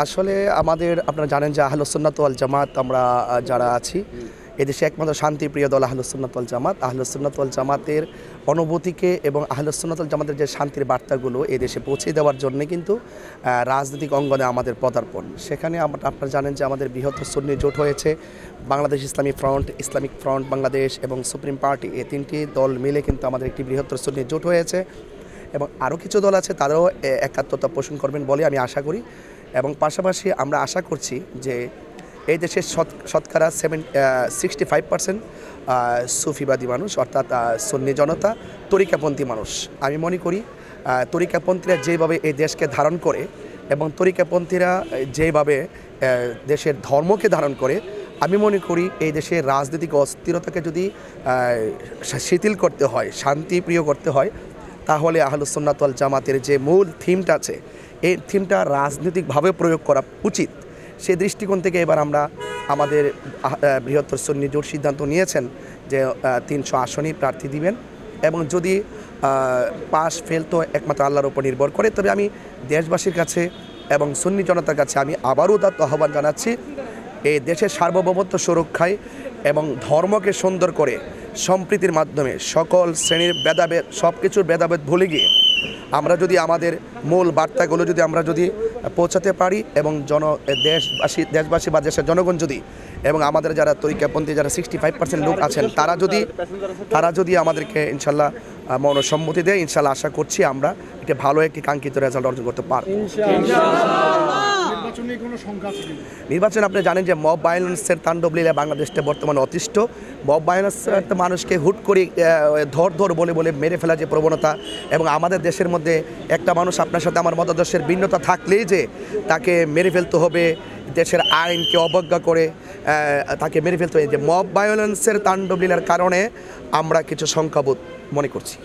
আসলে আমাদের আপনারা জানেন যে আহলুস সুন্নাত ওয়াল জামাত আমরা যারা আছি এদেশে একমাত্র শান্তিপ্রিয় দল আহলুস সুন্নাত ওয়াল জামাত। আহলুস সুন্নাত ওয়াল জামাতের অনুভূতিকে এবং আহলুস সুন্নাত ওয়াল জামাতের যে শান্তির বার্তাগুলো এদেশে পৌঁছে দেওয়ার জন্য কিন্তু রাজনৈতিক অঙ্গনে আমাদের পদার্পণ। সেখানে আপনারা জানেন যে আমাদের বৃহত্তর সুন্নি জোট হয়েছে, বাংলাদেশ ইসলামিক ফ্রন্ট বাংলাদেশ এবং সুপ্রিম পার্টি, এই তিনটি দল মিলে কিন্তু আমাদের একটি বৃহত্তর সুন্নি জোট হয়েছে এবং আরও কিছু দল আছে তারাও একাত্মতা পোষণ করবেন বলে আমি আশা করি। এবং পাশাপাশি আমরা আশা করছি যে এই দেশের শতকরা 65% সুফিবাদী মানুষ, অর্থাৎ সুন্নি জনতা, তরিকাপন্থী মানুষ। আমি মনে করি তরিকাপন্থীরা যেভাবে এই দেশকে ধারণ করে এবং তরিকাপন্থীরা যেভাবে দেশের ধর্মকে ধারণ করে, আমি মনে করি এই দেশের রাজনৈতিক অস্থিরতাকে যদি শিথিল করতে হয়, শান্তিপ্রিয় করতে হয়, তাহলে আহলুস সুন্নাত ওয়াল জামাতের যে মূল থিমটা আছে এই থিমটা রাজনৈতিকভাবে প্রয়োগ করা উচিত। সেই দৃষ্টিকোণ থেকে এবার আমরা আমাদের বৃহত্তর সুন্নি জোট সিদ্ধান্ত নিয়েছেন যে 300 আসনই প্রার্থী দিবেন এবং যদি পাস ফেল তো একমাত্র আল্লাহর উপর নির্ভর করে। তবে আমি দেশবাসীর কাছে এবং সুন্নি জনতার কাছে আমি আবারও তার আহ্বান জানাচ্ছি, এই দেশের সার্বভৌমত্ব সুরক্ষায় এবং ধর্মকে সুন্দর করে সম্প্রীতির মাধ্যমে সকল শ্রেণীর ভেদাভেদ, সব কিছুর ভেদাভেদ ভুলে গিয়ে আমরা যদি আমাদের মূল বার্তাগুলো যদি আমরা পৌঁছাতে পারি এবং দেশবাসী বা দেশের জনগণ যদি এবং আমাদের যারা তরিকাপন্থী যারা 65% লোক আছেন তারা যদি আমাদেরকে ইনশাল্লাহ মনসম্মতি দেয়, ইনশাল্লাহ আশা করছি আমরা একটা ভালো একটি কাঙ্ক্ষিত রেজাল্ট অর্জন করতে পারব। নির্বাচন আপনি জানেন যে মব ভায়োলেন্সের তাণ্ডব লীলা বাংলাদেশটা বর্তমানে অতিষ্ঠ। মব ভায়োলেন্স একটা মানুষকে হুট করে ধর বলে মেরে ফেলার যে প্রবণতা, এবং আমাদের দেশের মধ্যে একটা মানুষ আপনার সাথে আমার মতাদর্শের ভিন্নতা থাকলেই যে তাকে মেরে ফেলতে হবে, দেশের আইনকে অবজ্ঞা করে তাকে মেরে ফেলতে হবে, যে মব ভায়োলেন্সের তাণ্ডব লীলার কারণে আমরা কিছু সংখ্যাবোধ মনে করছি।